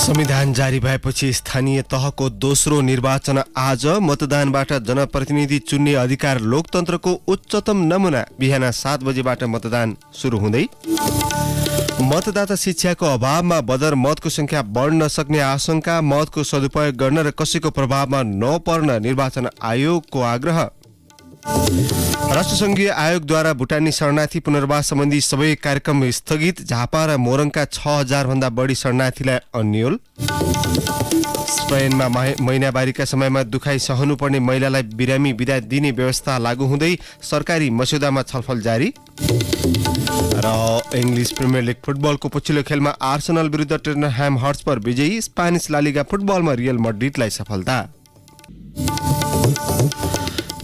संविधान जारी भएपछि स्थानीय तहको दोस्रो निर्वाचन आज। मतदानबाट जनप्रतिनिधि चुन्ने अधिकार लोकतन्त्रको उच्चतम नमुना। बिहान 7 बजेबाट मतदान सुरु हुँदै। मतदाता शिक्षाको अभावमा बदर मतको संख्या बढ्न सक्ने आशंका। मतको सदुपयोग गर्न र कसैको प्रभावमा नपर्न निर्वाचन आयोगको आग्रह। राष्ट्रसङ्घीय आयोगद्वारा भुटानी शरणार्थी पुनर्वास सम्बन्धी सबै कार्यक्रम स्थगित। झापा र मोरङका 6000 भन्दा बढी शरणार्थीलाई अन्यल। स्पेनमा महिनावारीका समयमा दुखाइ सहनुपर्ने महिलालाई बिरामी बिदा दिने व्यवस्था लागू हुँदै सरकारी मस्यौदामा छलफल जारी। र इङ्ग्लिस प्रिमियर लिग फुटबलको पछिल्लो खेलमा आर्सेनल विरुद्ध टोटनह्याम हटस्पर विजयी। स्पेनिस ला लिगा फुटबलमा रियल मैड्रिडलाई सफलता।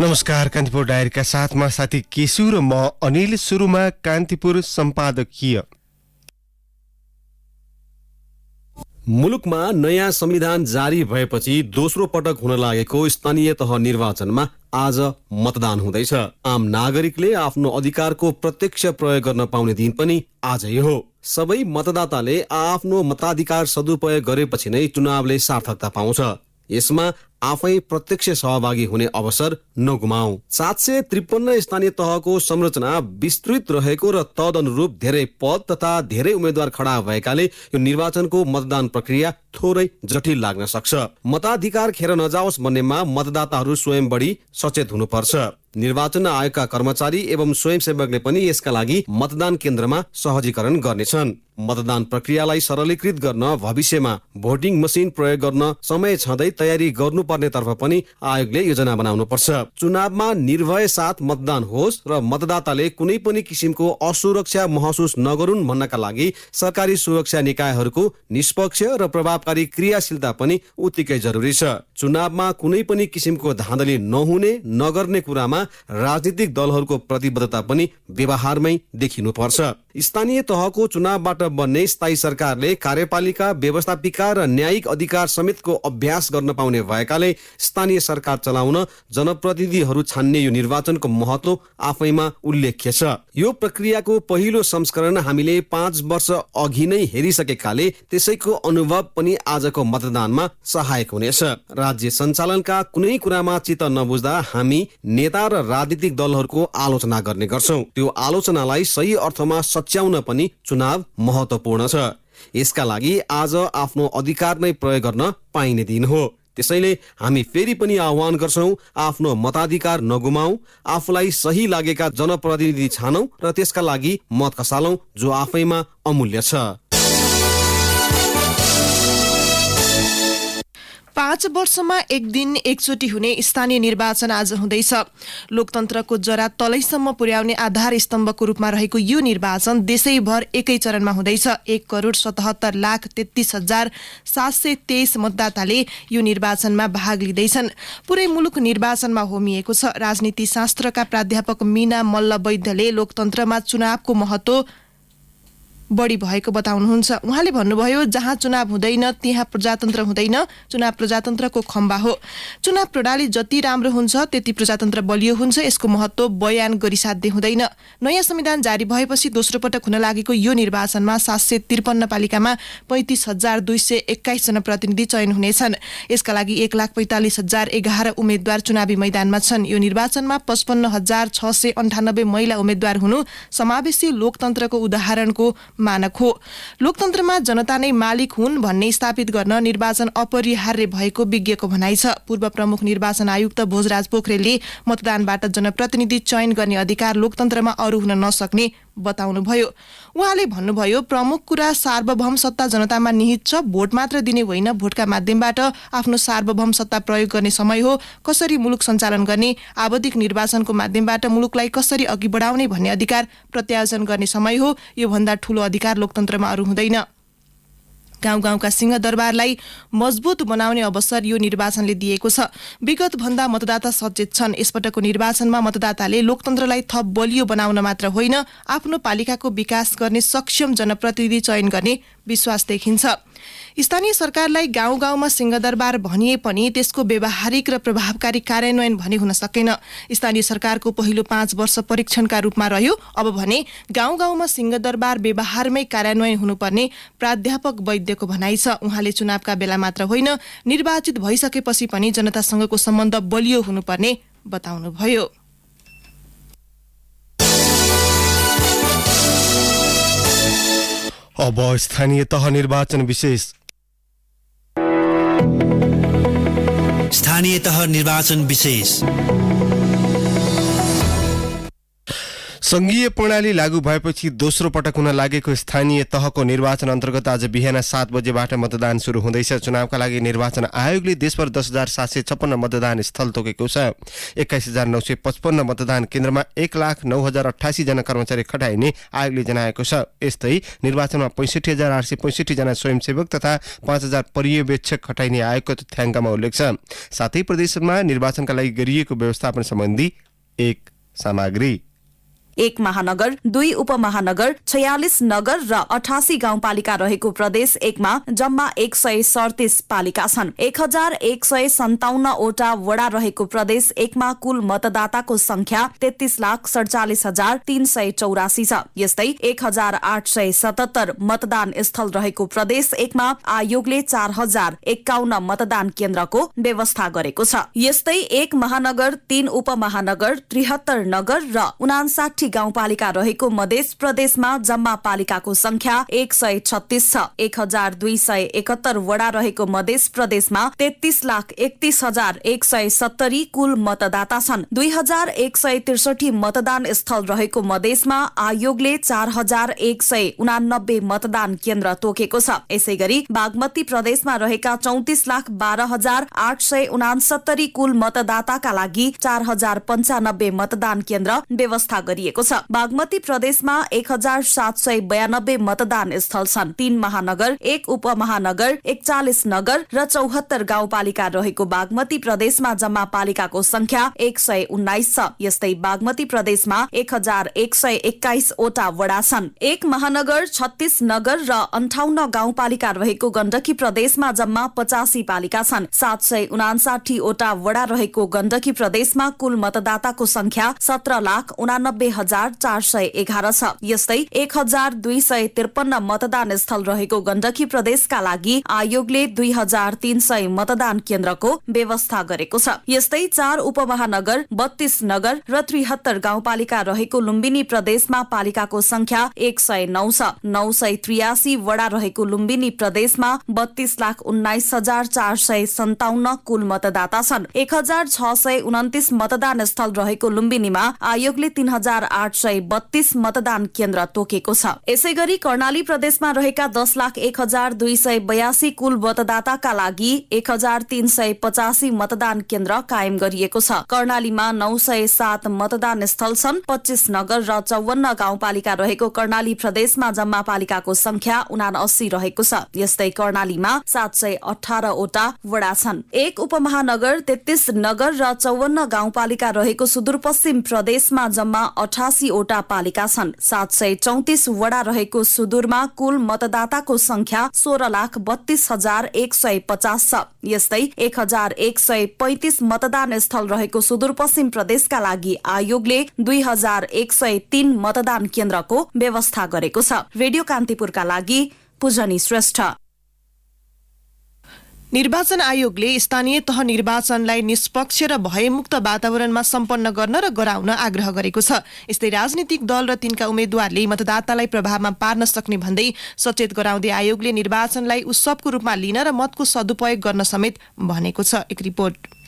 नमस्कार, कान्तिपुर डायरीका साथमा साथी केशु र म अनिल। सुरुमा कान्तिपुर सम्पादकीय। मुलुकमा नयाँ संविधान जारी भएपछि दोस्रो पटक हुन लागेको स्थानीय तह निर्वाचनमा आज मतदान हुँदैछ। आम नागरिकले आफ्नो अधिकारको प्रत्यक्ष प्रयोग गर्न पाउने दिन पनि आजै हो। सबै मतदाताले आफ्नो मताधिकार सदुपयोग गरेपछि नै चुनावले सार्थकता पाउँछ। यसमा आफै प्रत्यक्ष सहभागी हुने अवसर नगुमाऊ। 753 स्थानीय तहको संरचना विस्तृत रहेको र तदनुरूप धेरै पद तथा धेरै उम्मेद्वार खडा भएकाले यो निर्वाचनको मतदान प्रक्रिया थोरै जटिल लाग्न सक्छ। मताधिकार खेर नजाओस् भन्नेमा मतदाताहरू स्वयं बढी सचेत हुनुपर्छ। निर्वाचन आयोगका कर्मचारी एवं स्वयंसेवकले पनि यसका लागि मतदान केन्द्रमा सहजीकरण गर्नेछन्। मतदान प्रक्रियालाई सरलीकृत गर्न भविष्यमा भोटिङ मसिन प्रयोग गर्न समय छँदै तयारी गर्नुपर्नेतर्फ पनि आयोगले योजना बनाउनु पर्छ। चुनावमा निर्भय साथ मतदान होस् र मतदाताले कुनै पनि किसिमको असुरक्षा महसुस नगरून् भन्नका लागि सरकारी सुरक्षा निकायहरूको निष्पक्ष र प्रभावकारी क्रियाशीलता पनि उत्तिकै जरुरी छ। चुनावमा कुनै पनि किसिमको धाँधली नहुने नगर्ने कुरामा राजनीतिक दलहरूको प्रतिबद्धता पनि व्यवहारमै देखिनु पर्छ। स्थानीय तहको चुनावबाट बन्ने स्थायी सरकारले कार्यपालिका, व्यवस्थापिका र न्यायिक अधिकार समेतको अभ्यास गर्न पाउने भएकाले स्थानीय सरकार चलाउन जनप्रतिनिधिहरू छान्ने यो निर्वाचनको महत्व आफैमा उल्लेख्य छ। यो प्रक्रियाको पहिलो संस्करण हामीले 5 वर्ष अघि नै हेरिसकेकाले त्यसैको अनुभव पनि आजको मतदानमा सहायक हुनेछ। राज्य सञ्चालनका कुनै कुरामा चित्त नबुझ्दा हामी नेता र राजनीतिक दलहरूको आलोचना गर्ने गर्छौं। त्यो आलोचनालाई सही अर्थमा सच्याउन पनि चुनाव महत्वपूर्ण छ। यसका लागि आज आफ्नो अधिकार नै प्रयोग गर्न पाइने दिन हो। त्यसैले हामी फेरि पनि आह्वान गर्छौं, आफ्नो मताधिकार नगुमाऊ। आफूलाई सही लागेका जनप्रतिनिधि छानौ र त्यसका लागि मत खसालौं जो आफैमा अमूल्य छ। 5 वर्षमा एक दिन एकचोटि हुने स्थानीय निर्वाचन आज हुँदैछ। लोकतन्त्रको जरा तलैसम्म पुर्याउने आधार स्तम्भको रूपमा रहेको यो निर्वाचन देशैभर एकै चरणमा हुँदैछ। 1,77,33,723 मतदाताले यो निर्वाचनमा भाग लिँदैछन्। पुरै मुलुक निर्वाचनमा होमिएको छ। राजनीति शास्त्रका प्राध्यापक मीना मल्ल वैद्यले लोकतन्त्रमा चुनावको महत्व बढी भएको बताउनुहुन्छ। उहाँले भन्नुभयो, जहाँ चुनाव हुँदैन त्यहाँ प्रजातन्त्र हुँदैन। चुनाव प्रजातन्त्रको खम्बा हो। चुनाव प्रणाली जति राम्रो हुन्छ त्यति प्रजातन्त्र बलियो हुन्छ। यसको महत्व बयान गरिसाध्य हुँदैन। नयाँ संविधान जारी भएपछि दोस्रो पटक हुन लागेको यो निर्वाचनमा 753 पालिकामा 35,221 जनप्रतिनिधि चयन हुनेछन्। यसका लागि 1,45,011 उम्मेद्वार चुनावी मैदानमा छन्। यो निर्वाचनमा 55,698 महिला उम्मेद्वार हुनु समावेशी लोकतन्त्रको उदाहरणको मानक हो। लोकतन्त्रमा जनता नै मालिक हुन् भन्ने स्थापित गर्न निर्वाचन अपरिहार्य भएको विज्ञको भनाइ छ। पूर्व प्रमुख निर्वाचन आयुक्त भोजराज पोखरेलले मतदानबाट जनप्रतिनिधि चयन गर्ने अधिकार लोकतन्त्रमा अरू हुन नसक्ने बताउनुभयो। उहाँले भन्नुभयो, प्रमुख कुरा सार्वभौम सत्ता जनतामा निहित छ। भोट मात्र दिने होइन, भोटका माध्यमबाट आफ्नो सार्वभौम सत्ता प्रयोग गर्ने समय हो। कसरी मुलुक सञ्चालन गर्ने, आवधिक निर्वाचनको माध्यमबाट मुलुकलाई कसरी अघि बढाउने भन्ने अधिकार प्रत्यायोजन गर्ने समय हो। यो भन्दा ठूलो अधिकार लोकतन्त्रमा अरू हुँदैन। गाउँ गाउँका सिंहदरबारलाई मजबुत बनाउने अवसर यो निर्वाचनले दिएको छ। विगत भन्दा मतदाता सचेत छन्। यसपटकको निर्वाचनमा मतदाताले लोकतन्त्रलाई थप बलियो बनाउन मात्र होइन, आफ्नो पालिकाको विकास गर्ने सक्षम जनप्रतिनिधि चयन गर्ने विश्वास देखिन्छ। स्थानीय सरकारलाई गाउँ गाउँमा सिंहदरबार भनिए पनि त्यसको व्यावहारिक र प्रभावकारी कार्यान्वयन भने हुन सकेन। स्थानीय सरकारको पहिलो 5 वर्ष परीक्षणका रूपमा रह्यो। अब भने गाउँ गाउँमा सिंहदरबार व्यवहारमै कार्यान्वयन हुनुपर्ने प्राध्यापक वैद्यको भनाइ छ। उहाँले चुनावका बेला मात्र होइन, निर्वाचित भइसकेपछि पनि जनतासँगको सम्बन्ध बलियो हुनुपर्ने बताउनुभयो। अब स्थानीय तह निर्वाचन विशेष। स्थानीय तह निर्वाचन विशेष। संघीय प्रणाली लागू भएपछि दोस्रो पटक हुन लागेको स्थानीय तहको निर्वाचन अन्तर्गत आज बिहान 7 बजेबाट मतदान सुरु हुँदैछ। चुनावका लागि निर्वाचन आयोगले देशभर 10,756 मतदान स्थल तोकेको छ। 21,955 मतदान केन्द्रमा 1,09,088 जना कर्मचारी खटाइने आयोगले जनाएको छ। यस्तै निर्वाचनमा 65,865 जना स्वयंसेवक तथा 5,000 पर्यवेक्षक खटाइने आयोगको तथ्याङ्कमा उल्लेख छ। साथै प्रदेशमा निर्वाचनका लागि गरिएको व्यवस्थापन सम्बन्धी एक सामग्री। 1 महानगर, 2 उपमहानगर, 46 नगर र 88 गाउँपालिका रहेको प्रदेश 1 मा जम्मा 137 पालिका छन्। 1,157 वटा वडा रहेको प्रदेश 1 मा कुल मतदाताको संख्या 33,47,384 छ। यस्तै 1,877 मतदान स्थल रहेको प्रदेश 1 मा आयोगले 4,051 मतदान केन्द्रको व्यवस्था गरेको छ। यस्तै 1 महानगर, 3 उपमहानगर, 73 नगर र 59 गाउँपालिका रहेको मधेस प्रदेशमा जम्मा पालिकाको संख्या 136 छ। 1,271 वडा रहेको मधेस प्रदेशमा 33,31,170 कुल मतदाता छन्। 2,163 मतदान स्थल रहेको मधेसमा आयोगले 4,189 मतदान केन्द्र तोकेको छ। यसैगरी बागमती प्रदेशमा रहेका 34,12,869 कुल मतदाताका लागि 4,095 मतदान केन्द्र व्यवस्था गरिएको छ। बागमती प्रदेशमा 1,792 मतदान स्थल छन्। 3 महानगर, 1 उपमहानगर, 41 नगर र 74 गाउँपालिका रहेको बागमती प्रदेशमा जम्मा पालिकाको संख्या 119 छ। यस्तै बागमती प्रदेशमा 1,121 वटा वडा छन्। 1 महानगर, 36 नगर र 58 गाउँपालिका रहेको गण्डकी प्रदेशमा जम्मा 85 पालिका छन्। 759 वटा वडा रहेको गण्डकी प्रदेशमा कुल मतदाताको संख्या 17,89,411 छ। यस्तै 1,253 मतदान स्थल रहेको गण्डकी प्रदेशका लागि आयोगले 2,300 मतदान केन्द्रको व्यवस्था गरेको छ। यस्तै 4 उपमहानगर, 32 नगर र 73 गाउँपालिका रहेको लुम्बिनी प्रदेशमा पालिकाको संख्या 109 छ। 983 वडा रहेको लुम्बिनी प्रदेशमा 32,19,457 कुल मतदाता छन्। 1,629 मतदान स्थल रहेको लुम्बिनीमा आयोगले 3,832 मतदान केन्द्र तोकेको छ। यसैगरी कर्णाली प्रदेशमा रहेका 10,01,282 कुल मतदाताका लागि 1,385 मतदान केन्द्र कायम गरिएको छ। कर्णालीमा 907 मतदान स्थल छन्। 25 नगर र 54 गाउँपालिका रहेको कर्णाली प्रदेशमा जम्मा पालिकाको संख्या 79 रहेको छ। यस्तै कर्णालीमा 718 वटा वडा छन्। 1 उपमहानगर, 33 नगर र 54 गाउँपालिका रहेको सुदूरपश्चिम प्रदेशमा जम्मा 88 वटा पालिका छन्। 734 वडा रहेको सुदूरमा कुल मतदाताको संख्या 16,32,150 छ। यस्तै 1,135 मतदान स्थल रहेको सुदूरपश्चिम प्रदेशका लागि आयोगले 2,103 मतदान केन्द्रको व्यवस्था गरेको छ। रेडियो कान्तिपुरका लागि पूजनी श्रेष्ठ। निर्वाचन आयोगले स्थानीय तह निर्वाचनलाई निष्पक्ष र भयमुक्त वातावरणमा सम्पन्न गर्न र गराउन आग्रह गरेको छ। यस्तै राजनीतिक दल र तिनका उम्मेद्वारले मतदातालाई प्रभावमा पार्न सक्ने भन्दै सचेत गराउँदै आयोगले निर्वाचनलाई उत्सवको रूपमा लिन र मतको सदुपयोग गर्न समेत भनेको छ। एक रिपोर्ट।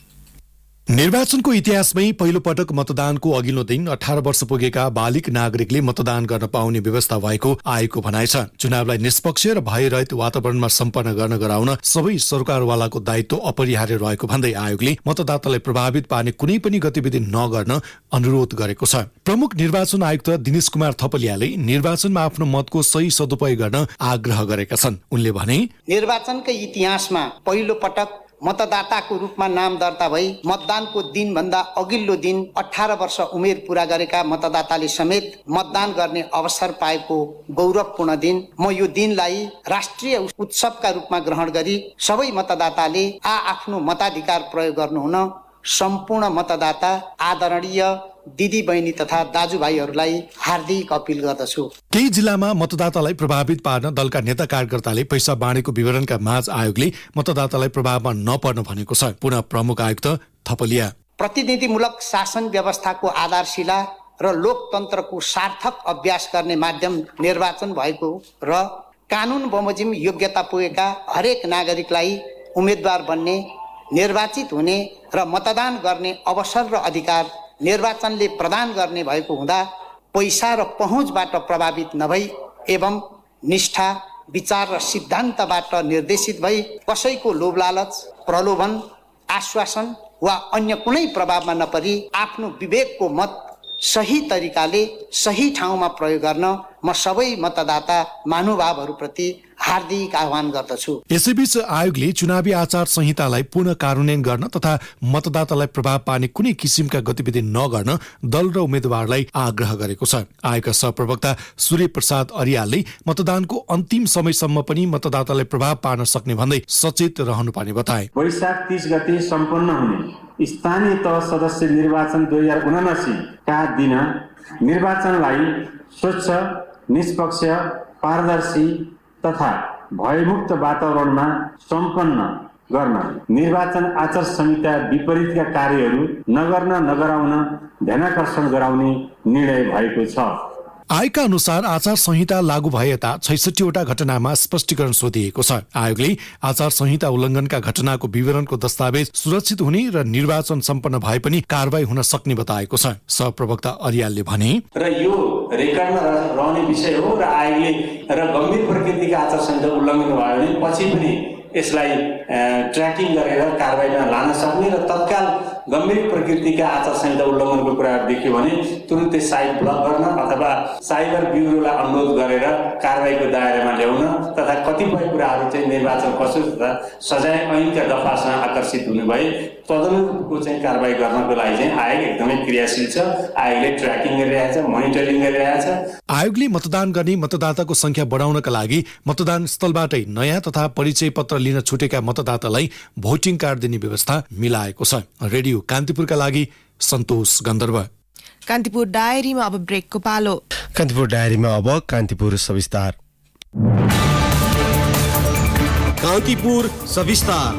निर्वाचनको इतिहासमै पहिलो पटक मतदानको अघिल्लो दिन 18 वर्ष पुगेका बालिक नागरिकले मतदान गर्न पाउने व्यवस्था भएको आयोगको भनाइ छ। चुनावलाई निष्पक्ष र भयरहित वातावरणमा सम्पन्न गर्न गराउन सबै सरकारवालाको दायित्व अपरिहार्य रहेको भन्दै आयोगले मतदातालाई प्रभावित पार्ने कुनै पनि गतिविधि नगर्न अनुरोध गरेको छ। प्रमुख निर्वाचन आयुक्त दिनेश कुमार थपलियाले निर्वाचनमा आफ्नो मतको सही सदुपयोग गर्न आग्रह गरेका छन्। उनले भने, निर्वाचनकै इतिहासमा पहिलो पटक मतदाताको रूपमा नाम दर्ता भई मतदानको दिनभन्दा अघिल्लो दिन 18 वर्ष उमेर पूरा गरेका मतदाताले समेत मतदान गर्ने अवसर पाएको गौरवपूर्ण दिन। म यो दिनलाई राष्ट्रिय उत्सवका रूपमा ग्रहण गरी सबै मतदाताले आफ्नो मताधिकार प्रयोग गर्नुहुन सम्पूर्ण मतदाता आदरणीय दिदी बहिनी तथा दाजुभाइहरूलाई हार्दिक अपील गर्दछु। केही जिल्लामा मतदातालाई प्रभावित पार्न दलका नेता कार्यकर्ताले पैसा बाँडेको विवरणका माझ आयोगले मतदातालाई प्रभावमा नपर्न भनेको छ। पुनः प्रमुख आयुक्त थपलिया। प्रतिनिधिमूलक शासन व्यवस्थाको आधारशिला र लोकतन्त्रको सार्थक अभ्यास गर्ने माध्यम निर्वाचन भएको र कानुन बमोजिम योग्यता पुगेका हरेक नागरिकलाई उम्मेदवार बन्ने, निर्वाचित हुने र मतदान गर्ने अवसर र अधिकार निर्वाचनले प्रदान गर्ने भएको हुँदा पैसा र पहुँचबाट प्रभावित नभई एवं निष्ठा, विचार र सिद्धान्तबाट निर्देशित भई कसैको लोभ लालच, प्रलोभन, आश्वासन वा अन्य कुनै प्रभावमा नपरी आफ्नो विवेकको मत सही तरिकाले सही ठाउँमा प्रयोग गर्न म सबै मतदाता महानुभावहरूप्रति हार्दिक आह्वान गर्दछु। यसैबीच आयोगले चुनावी आचार संहितालाई पुनः कार्यान्वयन गर्न तथा मतदातालाई प्रभाव पार्ने कुनै किसिमका गतिविधि नगर्न दल र उम्मेद्वारलाई आग्रह गरेको छ। आयोगका सहप्रवक्ता सूर्य प्रसाद अर्यालले मतदानको अन्तिम समयसम्म पनि मतदातालाई प्रभाव पार्न सक्ने भन्दै सचेत रहनुपर्ने बताए। वैशाख 30 गते सम्पन्न हुने स्थानीय तह सदस्य निर्वाचन 2079 का दिन निर्वाचनलाई स्वच्छ, निष्पक्ष, पारदर्शी तथा भयमुक्त वातावरणमा सम्पन्न गर्न निर्वाचन आचार संहिता विपरीतका कार्यहरू नगराउन ध्यानाकर्षण गराउने निर्णय भएको छ। आयोगका अनुसार आचार संहिता लागू भए यता 66 वटा घटनामा स्पष्टीकरण सोधिएको छ। आयोगले आचार संहिता उल्लङ्घनका घटनाको विवरणको दस्तावेज सुरक्षित हुने र निर्वाचन सम्पन्न भए पनि कारबाही हुन सक्ने बताएको छ। सहप्रवक्ता अर्यालले भने, र यो रेकर्डमा रहने विषय हो र आयोगले र गम्भीर प्रकृतिका आचार संहिता उल्लङ्घन भयो भने पछि पनि यसलाई ट्र्याकिङ गरेर कारबाहीमा लान सक्ने र तत्काल गम्भीर प्रकृतिका आचार संहिता उल्लङ्घनको कुराहरू देखियो भने तुरुन्तै साइट ब्लक गर्न अथवा साइबर ब्युरोलाई अनुरोध गरेर कारबाहीको दायरामा ल्याउन तथा कतिपय कुराहरू चाहिँ निर्वाचन कसो तथा सजाय ऐनका दफासँग आकर्षित हुने भए तदनुरूपको चाहिँ कारबाही गर्नको लागि चाहिँ आयोग एकदमै क्रियाशील छ। आयोगले ट्र्याकिङ गरिरहेछ, मोनिटरिङ गरिरहेछ। आयोगले मतदान गर्ने मतदाताको संख्या बढाउनका लागि मतदान स्थलबाटै नयाँ तथा परिचय पत्र लिन छुटेका मतदातालाई भोटिङ कार्ड दिने व्यवस्था मिलाएको छ। रेडियो कान्तिपुरका लागि सन्तोष गन्धर्व। कान्तिपुर डायरीमा अब ब्रेकको पालो। कान्तिपुर डायरीमा अब कान्तिपुर सविस्तार। कान्तिपुर सविस्तार।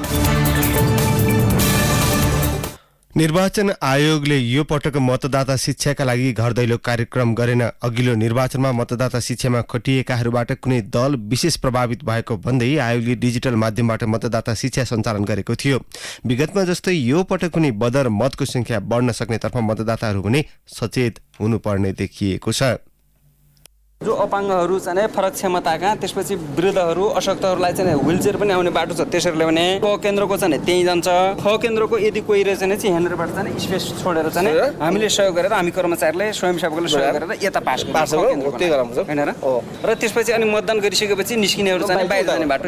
निर्वाचन आयोगले यो पटक मतदाता शिक्षाका लागि घर दैलो कार्यक्रम गरेन। अघिल्लो निर्वाचनमा मतदाता शिक्षामा खटिएकाहरूबाट कुनै दल विशेष प्रभावित भएको भन्दै आयोगले डिजिटल माध्यमबाट मतदाता शिक्षा सञ्चालन गरेको थियो। विगतमा जस्तै यो पटक कुनै बदर मतको संख्या बढ्न सक्नेतर्फ मतदाताहरू भने सचेत हुनुपर्ने देखिएको छ। जो अपाङ्गहरू चाहिँ फरक क्षमताका, त्यसपछि वृद्धहरू, अशक्तहरूलाई चाहिँ व्हिलचेयर पनि आउने बाटो छ, त्यसैले भने क केन्द्रको चाहिँ त्यहीँ जान्छ। ख केन्द्रको यदि कोही रहेछ भने चाहिँ यहाँनिरबाट चाहिँ स्पेस छोडेर चाहिँ हामीले सहयोग गरेर, हामी कर्मचारीले स्वयंसेवकले सहयोग गरेर यता पास गर्छ हैन र त्यसपछि अनि मतदान गरिसकेपछि निस्किनेहरू चाहिँ बाहिर जाने बाटो।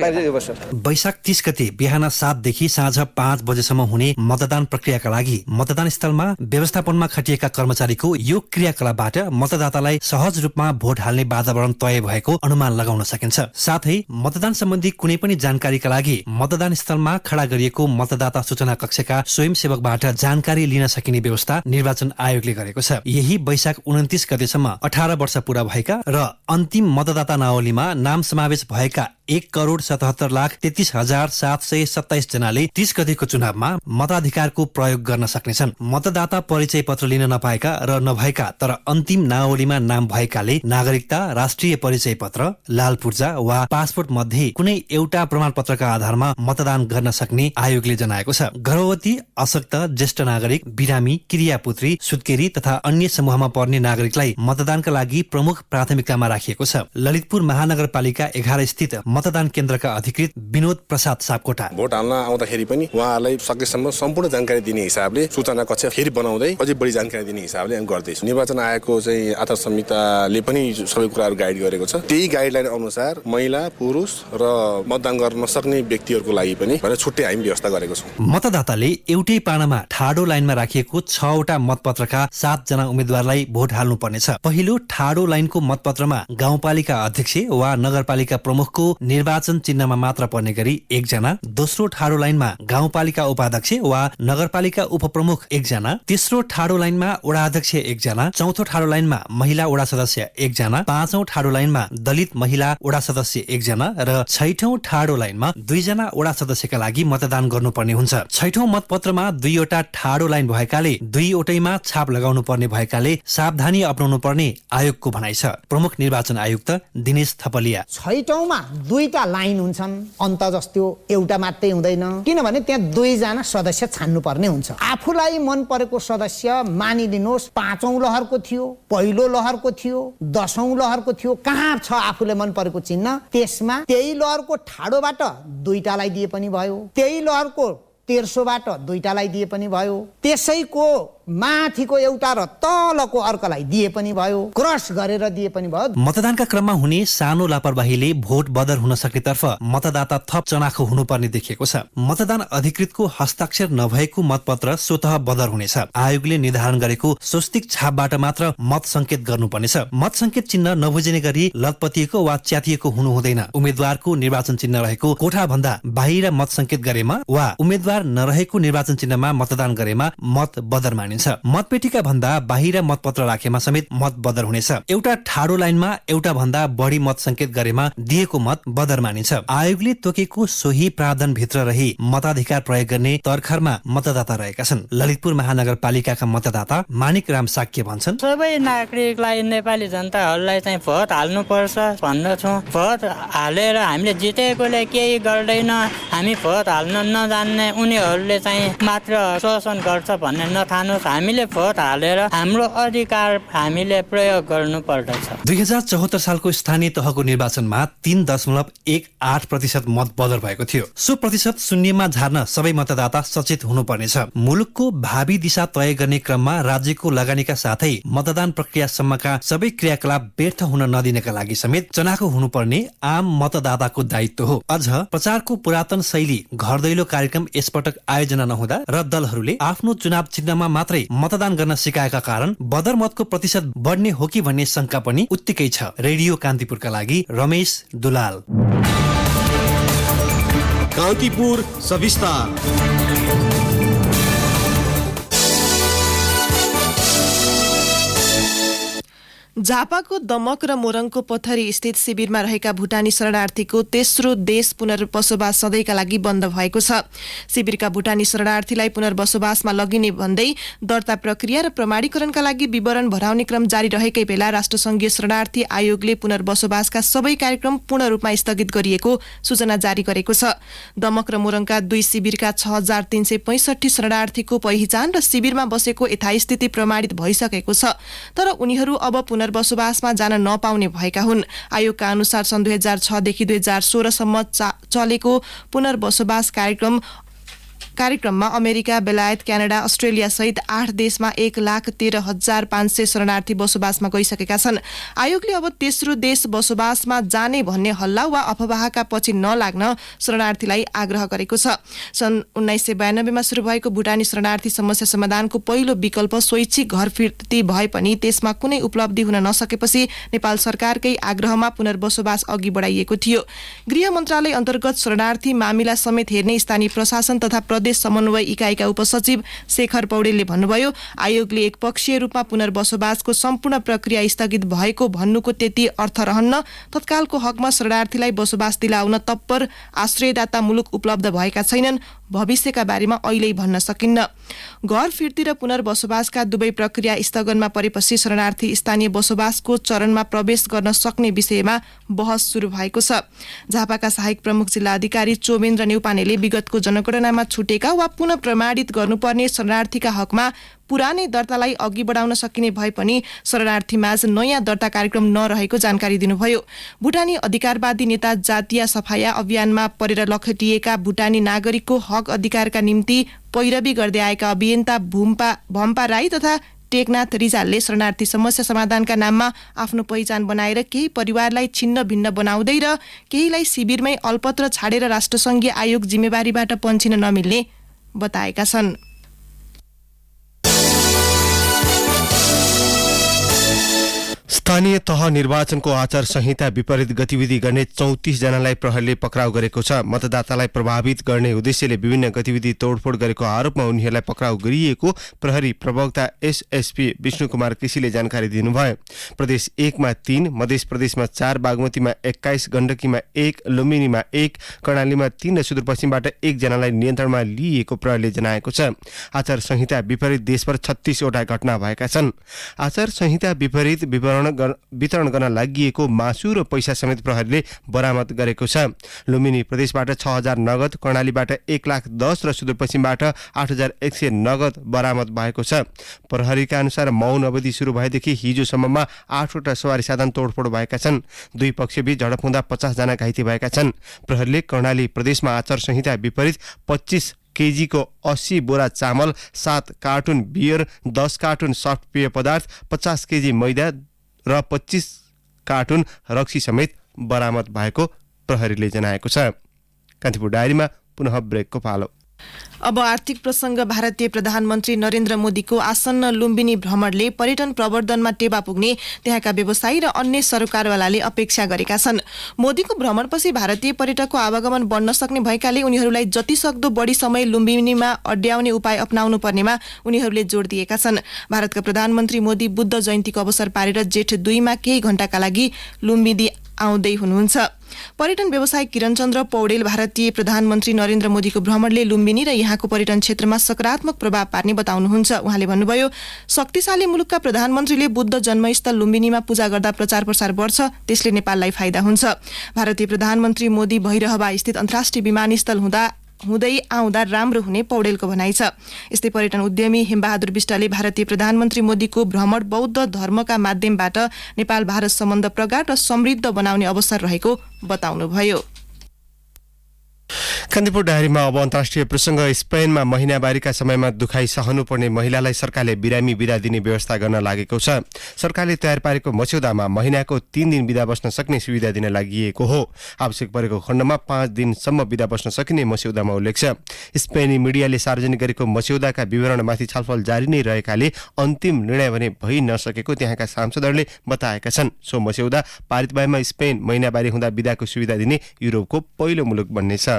वैशाख 30 गते बिहान 7 देखि साँझ 5 बजेसम्म हुने मतदान प्रक्रियाका लागि मतदान स्थलमा व्यवस्थापनमा खटिएका कर्मचारीको यो क्रियाकलापबाट मतदातालाई सहज रूपमा भोट हाल्ने वातावरण तय भएको अनुमान लगाउन सकिन्छ। साथै मतदान सम्बन्धी कुनै पनि जानकारीका लागि मतदान स्थलमा खडा गरिएको मतदाता सूचना कक्षका स्वयंसेवकबाट जानकारी लिन सकिने व्यवस्था निर्वाचन आयोगले गरेको छ। यही वैशाख 29 गतेसम्म 18 वर्ष पूरा भएका र अन्तिम मतदाता नावलीमा नाम समावेश भएका 1,77,33,727 जनाले 30 गतेको चुनावमा मताधिकारको प्रयोग गर्न सक्नेछन्। मतदाता परिचय पत्र लिन नपाएका र नभएका तर अन्तिम नावलीमा नाम भएकाले नागरिकता, राष्ट्रिय परिचय पत्र, लाल पूर्जा वा पासपोर्ट मध्ये कुनै एउटा प्रमाणपत्रका आधारमा मतदान गर्न सक्ने आयोगले जनाएको छ। गर्भवती, अशक्त, ज्येष्ठ नागरिक, बिरामी, क्रियापुत्री, सुत्केरी तथा अन्य समूहमा पर्ने नागरिकलाई मतदानका लागि प्रमुख प्राथमिकतामा राखिएको छ। ललितपुर महानगरपालिका 11 स्थित मतदान केन्द्रका अधिकृत विनोद प्रसाद सापकोटा। भोट हाल्न आउँदाखेरि पनि उहाँहरूलाई सकेसम्म सम्पूर्ण जानकारी दिने हिसाबले सूचना कक्ष फेरि बनाउँदै अझै बढी जानकारी दिने हिसाबले हामी गर्दैछौँ। निर्वाचन आयोगको चाहिँ आचार संहिताले पनि सबै कुराहरू गाइड गरेको छ। त्यही गाइडलाइन अनुसार महिला पुरुष र मतदान गर्न सक्ने व्यक्तिहरूको लागि पनि भनेर छुट्टै हामी व्यवस्था गरेको छौँ। मतदाताले एउटै पानामा ठाडो लाइनमा राखिएको 6वटा मतपत्रका 7 जना उम्मेद्वारलाई भोट हाल्नु पर्नेछ। पहिलो ठाडो लाइनको मतपत्रमा गाउँपालिका अध्यक्ष वा नगरपालिका प्रमुखको निर्वाचन चिन्हमा मात्र पर्ने गरी 1 जना, दोस्रो ठाडो लाइनमा गाउँपालिका उपाध्यक्ष वा नगरपालिका उपप्रमुख 1 जना, तेस्रो ठाडो लाइनमा वडा अध्यक्ष 1 जना, चौथो ठाडो लाइनमा महिला वडा सदस्य 1 जना, पाँचौं ठाडो लाइनमा दलित महिला वडा सदस्य 1 जना र 6ठौं ठाडो लाइनमा 2 जना वडा सदस्यका लागि मतदान गर्नुपर्ने हुन्छ। 6ठौं मतपत्रमा 2वटा ठाडो लाइन भएकाले 2वटैमा छाप लगाउनु पर्ने भएकाले सावधानी अपनाउनु पर्ने आयोगको भनाइ छ। प्रमुख निर्वाचन आयुक्त दिनेश थपलिया। 6ठौंमा 2टा लाइन हुन्छन्, अन्त जस्तो एउटा मात्रै हुँदैन, किनभने त्यहाँ 2 जना सदस्य छान्नु पर्ने हुन्छ। आफूलाई मन परेको सदस्य मानिलिनुहोस् 5औं लहरको थियो, पहिलो लहरको थियो, 10औं लहरको थियो, कहाँ छ आफूले मन परेको चिन्ह, त्यसमा त्यही लहरको ठाडोबाट 2टालाई दिए पनि भयो, त्यही लहरको तेर्सोबाट 2टालाई दिए पनि भयो, त्यसैको माथिको एउटा र तलको अर्कालाई दिए पनि भयो, क्रस गरेर दिए पनि भयो। मतदानका क्रममा हुने सानो लापरवाहीले भोट बदर हुन सक्नेतर्फ मतदाता थप चनाखो हुनुपर्ने देखिएको छ। मतदान अधिकृतको हस्ताक्षर नभएको मतपत्र स्वतः बदर हुनेछ। आयोगले निर्धारण गरेको स्वस्तिक छापबाट मात्र मत संकेत गर्नुपर्नेछ। मत संकेत चिन्ह नबुझिने गरी लतपतिएको वा च्यातिएको हुनु हुँदैन। उम्मेद्वारको निर्वाचन चिन्ह रहेको कोठा भन्दा बाहिर मत संकेत गरेमा वा उम्मेद्वार नरहेको निर्वाचन चिन्हमा मतदान गरेमा मत बदर मानिन्छ। मतपेटिका भन्दा बाहिर मतपत्र राखेमा समेत मत बदर हुनेछ। एउटा ठाडो लाइनमा एउटा भन्दा बढी मत संकेत गरेमा दिएको मत बदर मानिन्छ। आयोगले तोकेको सोही प्रावधान भित्र रही मताधिकार प्रयोग गर्ने तर्खरमा मतदाता रहेका छन्। ललितपुर महानगरपालिकाका मतदाता मानिक राम साक्य भन्छन्, सबै नागरिकलाई नेपाली जनताहरूलाई चाहिँ भोट हाल्नुपर्छ भन्दछौँ। भोट हालेर हामीले जितेकोले केही गर्दैन, हामी भोट हाल्न नजान्ने उनीहरूले चाहिँ मात्र शोषण गर्छ भन्ने नठानोस्। हामीले भोट हालेर हाम्रो अधिकार हामीले प्रयोग गर्नु पर्दछ। 2074 सालको स्थानीय तहको निर्वाचनमा 3.18% मत बदर भएको थियो। सो प्रतिशत शून्यमा झार्न सबै मतदाता सचेत हुनुपर्नेछ। मुलुकको भावी दिशा तय गर्ने क्रममा राज्यको लगानीका साथै मतदान प्रक्रियासम्मका सबै क्रियाकलाप व्यर्थ हुन नदिनका लागि समेत चनाखो हुनुपर्ने आम मतदाताको दायित्व हो। अझ प्रचारको पुरातन शैली घर दैलो कार्यक्रम यसपटक आयोजना नहुँदा र दलहरूले आफ्नो चुनाव चिन्हमा मात्रै मतदान गर्न सिकाएका कारण बदर मतको प्रतिशत बढ्ने हो कि भन्ने शंका पनि उत्तिकै छ। रेडियो कान्तिपुरका लागि रमेश दुलाल। कान्तिपुर सविस्तार। झापाको दमक र मोरङको पथरी स्थित शिविरमा रहेका भुटानी शरणार्थीको तेस्रो देश पुनर्बसोबास सधैँका लागि बन्द भएको छ। शिविरका भुटानी शरणार्थीलाई पुनर्बसोबासमा लगिने भन्दै दर्ता प्रक्रिया र प्रमाणीकरणका लागि विवरण भराउने क्रम जारी रहेकै बेला राष्ट्रसंघीय शरणार्थी आयोगले पुनर्बसोबासका सबै कार्यक्रम पूर्ण रूपमा स्थगित गरिएको सूचना जारी गरेको छ। दमक र मोरङका 2 शिविरका 6365 शरणार्थीको पहिचान र शिविरमा बसेको यथास्थिति प्रमाणित भइसकेको छ, तर उनीहरू अब पुनर्बसोबासमा जान नपाउने भएका हुन्। आयोगका अनुसार सन् 2006 देखि 2016 सम्म चलेको पुनर्बसोबास कार्यक्रममा अमेरिका, बेलायत, क्यानाडा, अस्ट्रेलिया सहित 8 देशमा 1,13,500 शरणार्थी बसोबासमा गइसकेका छन्। आयोगले अब तेस्रो देश बसोबासमा जाने भन्ने हल्ला वा अफवाहका पछि नलाग्न शरणार्थीलाई आग्रह गरेको छ। सन् 1992 मा सुरु भएको भुटानी शरणार्थी समस्या समाधानको पहिलो विकल्प स्वैच्छिक घर फिर्ती भए पनि त्यसमा कुनै उपलब्धि हुन नसकेपछि नेपाल सरकारकै आग्रहमा पुनर्बसोबास अघि बढाइएको थियो। गृह मन्त्रालय अन्तर्गत शरणार्थी मामिला समेत हेर्ने स्थानीय प्रशासन तथा प्रदेश समन्वय इकाइका उपसचिव शेखर पौडेलले भन्नुभयो, आयोगले एकपक्षीय रूपमा पुनर्बसोबासको सम्पूर्ण प्रक्रिया स्थगित भएको भन्नुको त्यति अर्थ रहन्न। तत्कालको हकमा शरणार्थीलाई बसोबास दिलाउन तत्पर आश्रयदाता मुलुक उपलब्ध भएका छैनन्। भविष्यका बारेमा अहिले भन्न सकिन्न। घर फिर्ती र पुनर्बसोबासका दुवै प्रक्रिया स्थगनमा परेपछि शरणार्थी स्थानीय बसोबासको चरणमा प्रवेश गर्न सक्ने विषयमा बहस सुरु भएको छ। झापाका सहायक प्रमुख जिल्ला अधिकारी चोमेन्द्र न्यौपानेले विगतको जनगणनामा छुटेको गरिसकेका वा पुनः प्रमाणित गर्नुपर्ने शरणार्थीका हकमा पुरानै दर्तालाई अघि बढाउन सकिने भए पनि शरणार्थीमाझ नयाँ दर्ता कार्यक्रम नरहेको जानकारी दिनुभयो। भुटानी अधिकारवादी नेता जातीय सफाया अभियानमा परेर लखेटिएका भुटानी नागरिकको हक अधिकारका निम्ति पैरवी गर्दै आएका अभियन्ता भम्पा राई तथा टेकनाथ रिजालले शरणार्थी समस्या समाधानका नाममा आफ्नो पहिचान बनाएर केही परिवारलाई छिन्न भिन्न बनाउँदै र केहीलाई शिविरमै अल्पत्र छाडेर राष्ट्रसङ्घीय आयोग जिम्मेवारीबाट पन्छिन नमिल्ने बताएका छन्। स्थानीय तह निर्वाचनको आचार संहिता विपरीत गतिविधि गर्ने 34 जनालाई प्रहरीले पक्राउ गरेको छ। मतदातालाई प्रभावित गर्ने उद्देश्यले विभिन्न गतिविधि तोडफोड गरेको आरोपमा उनीहरूलाई पक्राउ गरिएको प्रहरी प्रवक्ता एसएसपी विष्णु कुमार केसीले जानकारी दिनुभयो। प्रदेश 1 मा 3, मध्य प्रदेशमा 4, बागमतीमा 21, गण्डकीमा 1, लुम्बिनीमा 1, कर्णालीमा 3 र सुदूरपश्चिमबाट 1 जनालाई नियन्त्रणमा लिएको प्रहरीले जनाएको छ। आचार संहिता विपरीत देशभर 36 वटा घटना भएका छन्। आचार संहिता विपरीत वितरण गर्न लागि मासु र पैसा समेत प्रहरीले बरामद गरेको छ। लुम्बिनी प्रदेशबाट 6000 नगद, कर्णालीबाट 1,10,000 र सुदूरपश्चिमबाट 8100 नगद बरामद भएको छ। प्रहरीका अनुसार मौन अवधि सुरु भएदेखि हिजोसम्ममा 8 वटा सवारी साधन तोडफोड भएका छन्। दुई पक्षबीच झडप हुँदा 50 जना घाइते भएका छन्। प्रहरीले कर्णाली प्रदेशमा आचार संहिता विपरीत 25 केजीको 80 बोरा चामल, 7 कार्टुन बियर, 10 कार्टुन सफ्ट पेय पदार्थ, 50 केजी मैदा र 25 कार्टुन रक्सी समेत बरामद भएको प्रहरीले जनाएको छ। कान्तिपुर डायरीमा पुनः ब्रेकको पालो। अब आर्थिक प्रसङ्ग। भारतीय प्रधानमन्त्री नरेन्द्र मोदीको आसन्न लुम्बिनी भ्रमणले पर्यटन प्रवर्धनमा टेवा पुग्ने त्यहाँका व्यवसायी र अन्य सरकारवालाले अपेक्षा गरेका छन्। मोदीको भ्रमणपछि भारतीय पर्यटकको आवागमन बढ्न सक्ने भएकाले उनीहरूलाई जतिसक्दो बढी समय लुम्बिनीमा अड्याउने उपाय अपनाउनु पर्नेमा उनीहरूले जोड दिएका छन्। भारतका प्रधानमन्त्री मोदी बुद्ध जयन्तीको अवसर पारेर जेठ 2 मा केही घण्टाका लागि लुम्बिनी आउँदै हुनुहुन्छ। पर्यटन व्यवसायी किरणचन्द्र पौडेल भारतीय प्रधानमन्त्री नरेन्द्र मोदीको भ्रमणले लुम्बिनी र यहाँको पर्यटन क्षेत्रमा सकारात्मक प्रभाव पार्ने बताउनुहुन्छ। उहाँले भन्नुभयो, शक्तिशाली मुलुकका प्रधानमन्त्रीले बुद्ध जन्मस्थल लुम्बिनीमा पूजा गर्दा प्रचार प्रसार बढ्छ, त्यसले नेपाललाई फाइदा हुन्छ। भारतीय प्रधानमन्त्री मोदी भैरहवा स्थित अन्तर्राष्ट्रिय विमानस्थल हुँदै आउँदा राम्रो हुने पौडेलको भनाइ छ। यस्तै पर्यटन उद्यमी हेमबहादुर विष्टले भारतीय प्रधानमन्त्री मोदीको भ्रमण बौद्ध धर्मका माध्यमबाट नेपाल भारत सम्बन्ध प्रगाढ र समृद्ध बनाउने अवसर रहेको बताउनुभयो। कान्तिपुर डायरीमा अब अन्तर्राष्ट्रिय प्रसङ्ग। स्पेनमा महिनावारीका समयमा दुखाइ सहनुपर्ने महिलालाई सरकारले बिरामी बिदा दिने व्यवस्था गर्न लागेको छ। सरकारले तयार पारेको मस्यौदामा महिनाको 3 दिन बिदा बस्न सक्ने सुविधा दिन लागि हो। आवश्यक परेको खण्डमा 5 दिनसम्म बिदा बस्न सकिने मस्यौदामा उल्लेख छ। स्पेनी मिडियाले सार्वजनिक गरेको मस्यौदाका विवरणमाथि छलफल जारी नै रहेकाले अन्तिम निर्णय भने भइ नसकेको त्यहाँका सांसदहरूले बताएका छन्। सो मस्यौदा पारित भएमा स्पेन महिनावारी हुँदा बिदाको सुविधा दिने युरोपको पहिलो मुलुक बन्नेछ।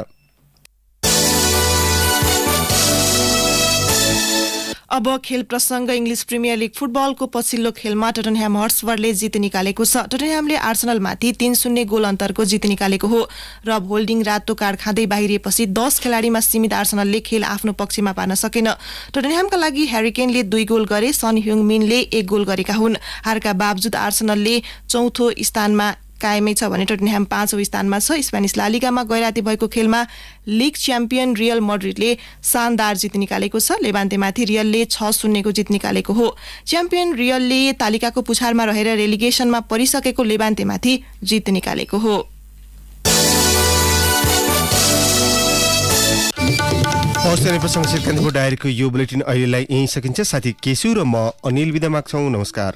अब खेल प्रसङ्ग। इङ्ग्लिस प्रिमियर लिग फुटबलको पछिल्लो खेलमा टटनह्याम हट्स्परले जित निकालेको छ। टटनह्यामले आर्सेनलमाथि 3-0 गोल अन्तरको जित निकालेको हो। रब होल्डिङ रातो कार्ड खाँदै बाहिरिएपछि 10 खेलाडीमा सीमित आर्सेनलले खेल आफ्नो पक्षमा पार्न सकेन। टटनह्यामका लागि ह्यारी केनले 2 गोल गरे, सन ह्युङ-मिनले 1 गोल गरेका हुन्। हारका बावजुद आर्सेनलले 4थो स्थानमा कायमै छ भने टटनह्याम 5औं स्थानमा छ। स्पेनिस ला लिगामा गैराती भएको खेलमा लिग च्याम्पियन रियल मड्रिडले शानदार जित निकालेको छ। लेभान्तेमाथि रियलले 6-0 को जित निकालेको हो। च्याम्पियन रियलले तालिकाको पुछारमा रहेर रेलिगेसनमा परिसकेको लेभान्तेमाथि जित निकालेको हो। हौसला प्रसङ्ग कान्तिपुर डायरीको यो बुलेटिन अहिलेलाई यहीँ सकिन्छ। साथी केशु र म अनिल बिदा माग्छौँ। नमस्कार।